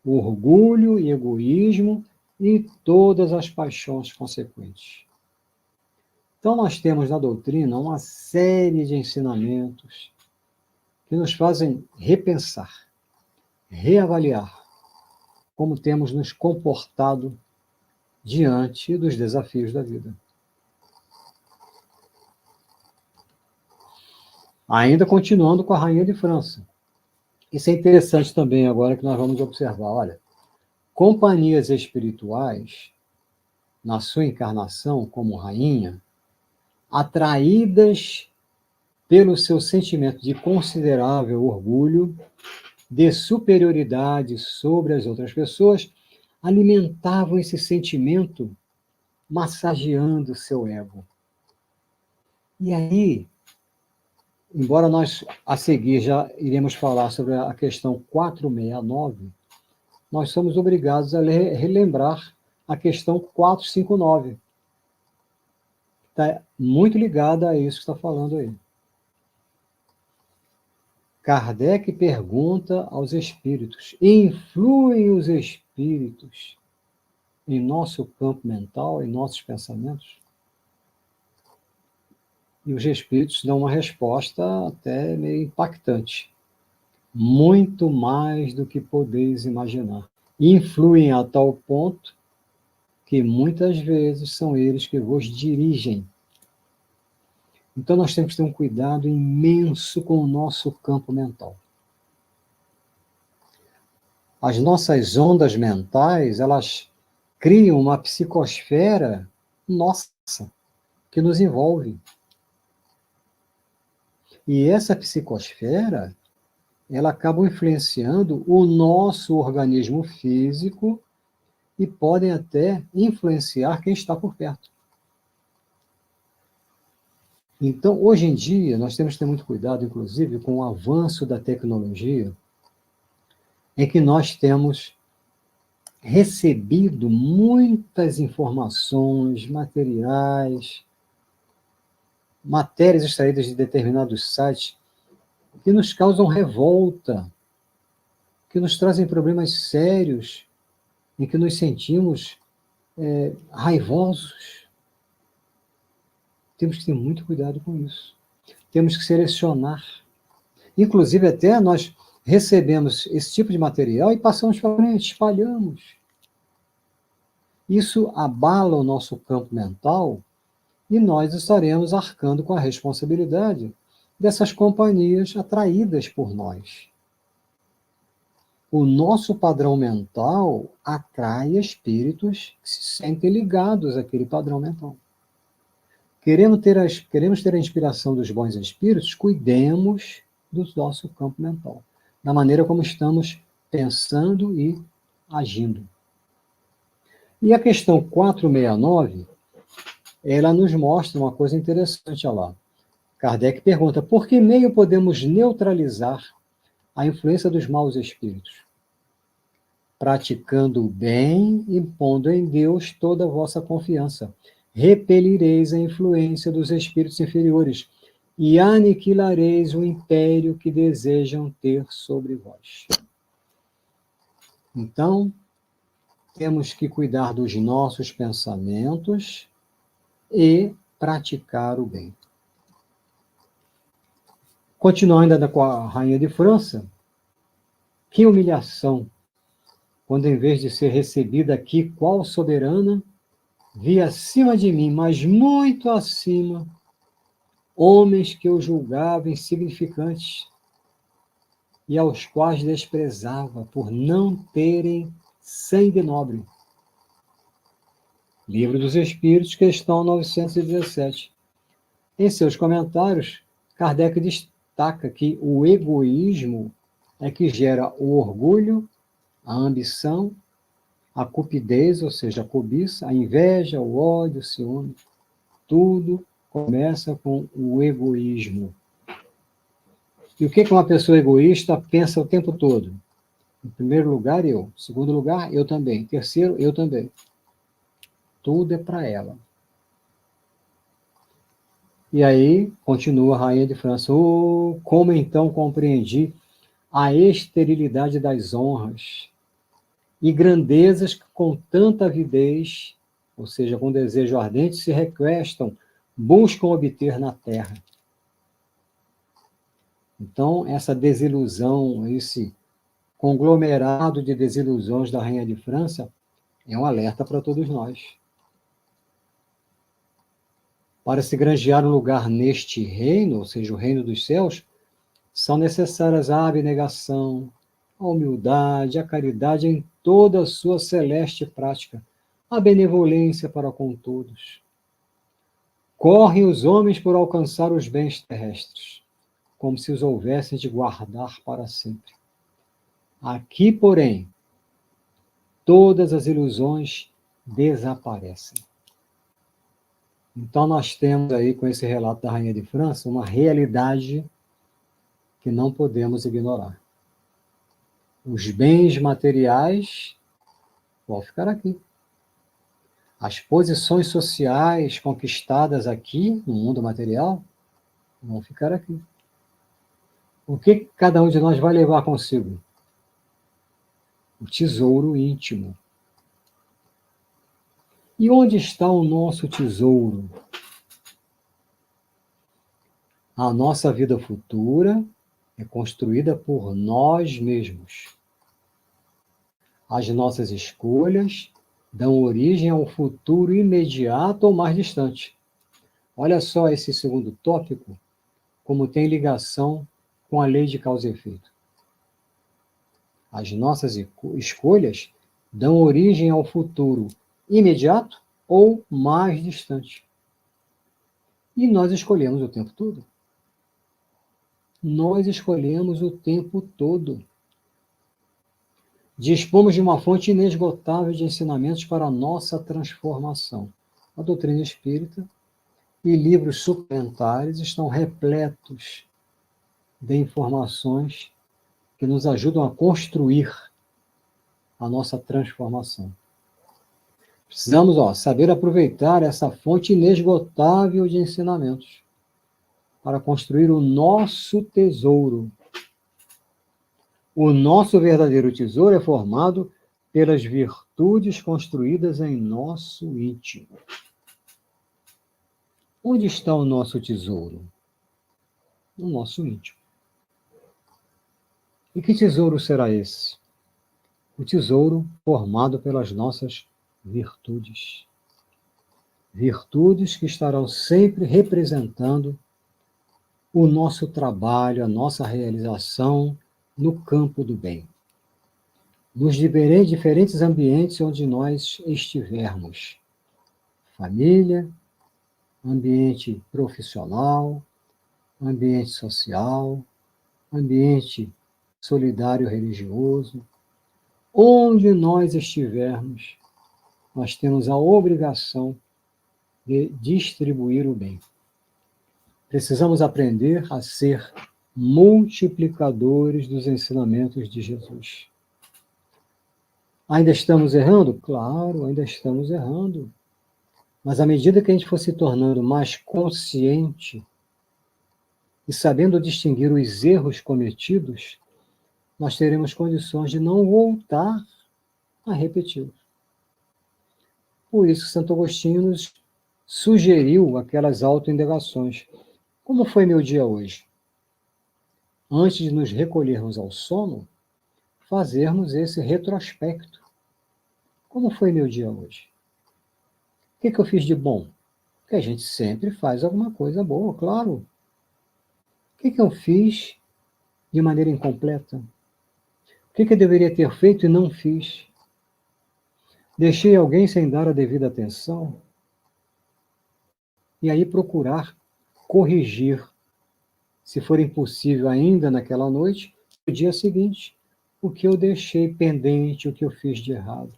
orgulho e egoísmo e todas as paixões consequentes. Então, nós temos na doutrina uma série de ensinamentos que nos fazem repensar, reavaliar como temos nos comportado diante dos desafios da vida. Ainda continuando com a rainha de França. Isso é interessante também agora que nós vamos observar. Olha, companhias espirituais, na sua encarnação como rainha, atraídas pelo seu sentimento de considerável orgulho, de superioridade sobre as outras pessoas, alimentavam esse sentimento massageando o seu ego. E aí, embora nós, a seguir, já iremos falar sobre a questão 469, nós somos obrigados a relembrar a questão 459. Está muito ligada a isso que está falando aí. Kardec pergunta aos espíritos: influem os espíritos em nosso campo mental, em nossos pensamentos? E os espíritos dão uma resposta até meio impactante. Muito mais do que podeis imaginar. Influem a tal ponto que muitas vezes são eles que vos dirigem. Então nós temos que ter um cuidado imenso com o nosso campo mental. As nossas ondas mentais, elas criam uma psicosfera nossa, que nos envolve. E essa psicosfera, ela acaba influenciando o nosso organismo físico e podem até influenciar quem está por perto. Então, hoje em dia, nós temos que ter muito cuidado, inclusive, com o avanço da tecnologia, em que nós temos recebido muitas informações, materiais, matérias extraídas de determinados sites que nos causam revolta, que nos trazem problemas sérios, em que nos sentimos raivosos. Temos que ter muito cuidado com isso. Temos que selecionar. Inclusive, até nós recebemos esse tipo de material e passamos para frente, espalhamos. Isso abala o nosso campo mental e nós estaremos arcando com a responsabilidade dessas companhias atraídas por nós. O nosso padrão mental atrai espíritos que se sentem ligados àquele padrão mental. Queremos ter a inspiração dos bons espíritos, cuidemos do nosso campo mental, da maneira como estamos pensando e agindo. E a questão 469, ela nos mostra uma coisa interessante, olha lá. Kardec pergunta: por que meio podemos neutralizar a influência dos maus espíritos? Praticando o bem e pondo em Deus toda a vossa confiança. Repelireis a influência dos espíritos inferiores e aniquilareis o império que desejam ter sobre vós. Então, temos que cuidar dos nossos pensamentos e praticar o bem. Continuando ainda com a rainha de França, que humilhação, quando em vez de ser recebida aqui qual soberana, vi acima de mim, mas muito acima, homens que eu julgava insignificantes e aos quais desprezava por não terem sangue nobre. Livro dos Espíritos, questão 917. Em seus comentários, Kardec destaca que o egoísmo é que gera o orgulho, a ambição, a cupidez, ou seja, a cobiça, a inveja, o ódio, o ciúme. Tudo começa com o egoísmo. E o que uma pessoa egoísta pensa o tempo todo? Em primeiro lugar, eu. Em segundo lugar, eu também. Em terceiro, eu também. Tudo é para ela. E aí, continua a rainha de França: oh, como então compreendi a esterilidade das honras e grandezas que com tanta avidez, ou seja, com desejo ardente, se requestam, buscam obter na terra. Então, essa desilusão, esse conglomerado de desilusões da rainha de França é um alerta para todos nós. Para se granjear um lugar neste reino, ou seja, o reino dos céus, são necessárias a abnegação, a humildade, a caridade em toda a sua celeste prática, a benevolência para com todos. Correm os homens por alcançar os bens terrestres, como se os houvessem de guardar para sempre. Aqui, porém, todas as ilusões desaparecem. Então, nós temos aí, com esse relato da Rainha de França, uma realidade que não podemos ignorar. Os bens materiais vão ficar aqui. As posições sociais conquistadas aqui, no mundo material, vão ficar aqui. O que cada um de nós vai levar consigo? O tesouro íntimo. E onde está o nosso tesouro? A nossa vida futura é construída por nós mesmos. As nossas escolhas dão origem ao futuro imediato ou mais distante. Olha só esse segundo tópico, como tem ligação com a lei de causa e efeito. As nossas escolhas dão origem ao futuro imediato ou mais distante. E nós escolhemos o tempo todo. Nós escolhemos o tempo todo. Dispomos de uma fonte inesgotável de ensinamentos para a nossa transformação. A doutrina espírita e livros suplementares estão repletos de informações que nos ajudam a construir a nossa transformação. Precisamos, saber aproveitar essa fonte inesgotável de ensinamentos para construir o nosso tesouro. O nosso verdadeiro tesouro é formado pelas virtudes construídas em nosso íntimo. Onde está o nosso tesouro? No nosso íntimo. E que tesouro será esse? O tesouro formado pelas nossas virtudes. Virtudes que estarão sempre representando o nosso trabalho, a nossa realização no campo do bem. Nos diferentes ambientes onde nós estivermos. Família, ambiente profissional, ambiente social, ambiente solidário religioso. Onde nós estivermos, nós temos a obrigação de distribuir o bem. Precisamos aprender a ser multiplicadores dos ensinamentos de Jesus. Ainda estamos errando? Claro, ainda estamos errando. Mas à medida que a gente for se tornando mais consciente e sabendo distinguir os erros cometidos, nós teremos condições de não voltar a repeti-los. Por isso, Santo Agostinho nos sugeriu aquelas autoindagações. Como foi meu dia hoje? Antes de nos recolhermos ao sono, fazermos esse retrospecto. Como foi meu dia hoje? O que eu fiz de bom? Porque a gente sempre faz alguma coisa boa, claro. O que eu fiz de maneira incompleta? O que eu deveria ter feito e não fiz? Deixei alguém sem dar a devida atenção? E aí procurar corrigir, se for impossível ainda naquela noite, no dia seguinte, o que eu deixei pendente, o que eu fiz de errado.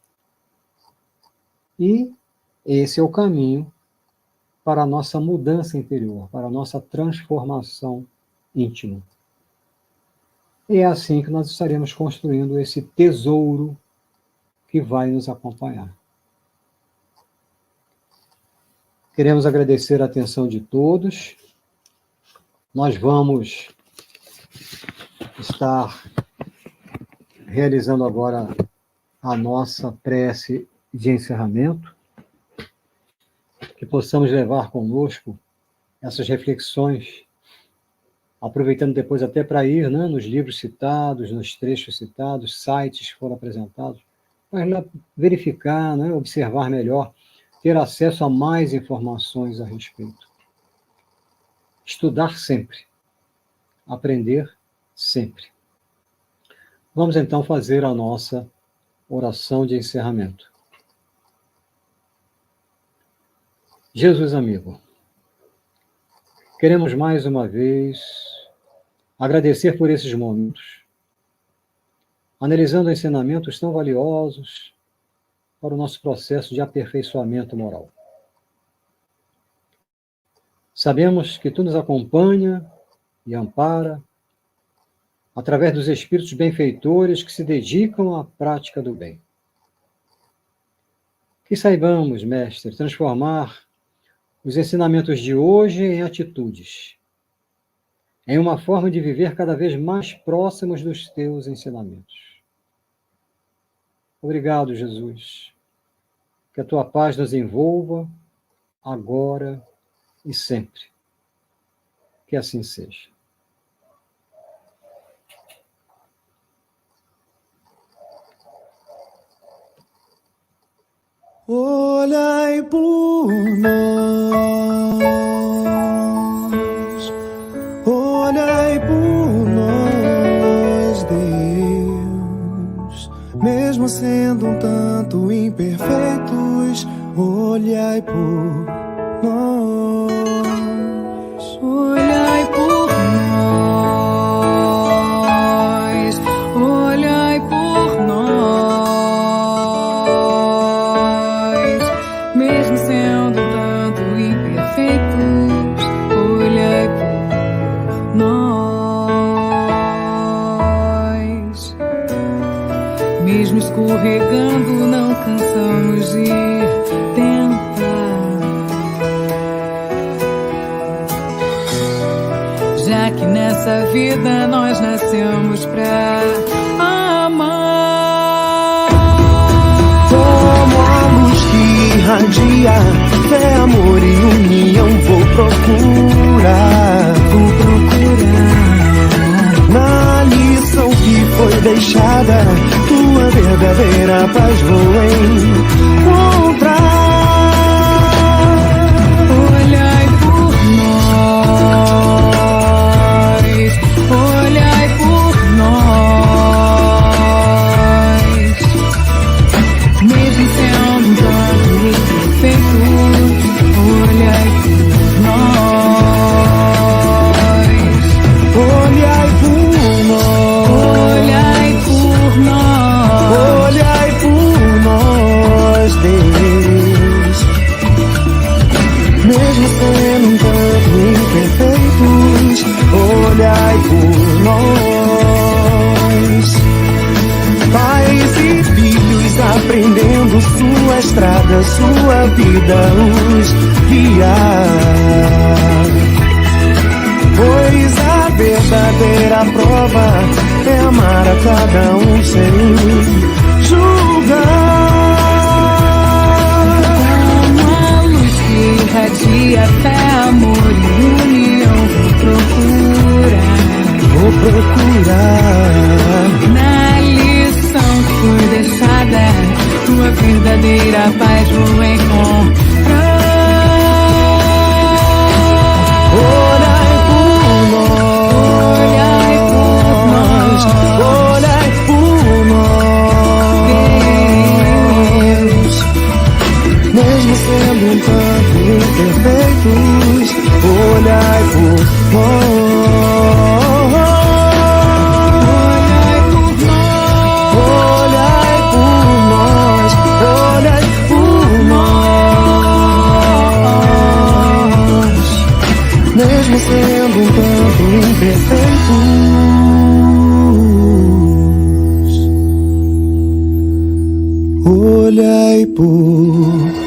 E esse é o caminho para a nossa mudança interior, para a nossa transformação íntima. E é assim que nós estaremos construindo esse tesouro que vai nos acompanhar. Queremos agradecer a atenção de todos. Nós vamos estar realizando agora a nossa prece de encerramento, que possamos levar conosco essas reflexões, aproveitando depois até para ir, nos livros citados, nos trechos citados, sites que foram apresentados, para verificar, observar melhor, ter acesso a mais informações a respeito. Estudar sempre. Aprender sempre. Vamos então fazer a nossa oração de encerramento. Jesus amigo, queremos mais uma vez agradecer por esses momentos, analisando ensinamentos tão valiosos para o nosso processo de aperfeiçoamento moral. Sabemos que tu nos acompanha e ampara através dos espíritos benfeitores que se dedicam à prática do bem. Que saibamos, Mestre, transformar os ensinamentos de hoje em atitudes, em uma forma de viver cada vez mais próximos dos teus ensinamentos. Obrigado, Jesus. Que a tua paz nos envolva agora e sempre. Que assim seja. Olhai por nós, olhai por nós, Deus. Mesmo sendo um tanto imperfeitos, olhai por nós, olhai por nós, olhai por nós. Mesmo sendo um tanto imperfeitos, olhai por nós. Mesmo escorregando, não cansamos de tentar. Já que nessa vida nós nascemos pra amar. Como a luz que irradia fé, amor e união, vou procurar na lição que foi deixada, tua verdadeira paz vou encontrar. Olhai por nós, olhai por nós. Mesmo sendo um tanto imperfeitos, olhai por nós, olhai por nós, olhai por nós, olhai por nós, Deus. Mesmo sendo um tanto imperfeitos, olhai por nós. Pais e filhos aprendendo sua estrada, sua vida os guiar. Pois a verdadeira prova é amar a cada um sem julgar. Como a luz que irradia fé, amor e união, vou procurar na lição que foi deixada, tua verdadeira paz vou encontrar. Olhai por nós, olhai por nós, Deus. Mesmo sendo um tanto imperfeitos, olhai por nós. Mesmo sendo um tanto imperfeitos, olhai por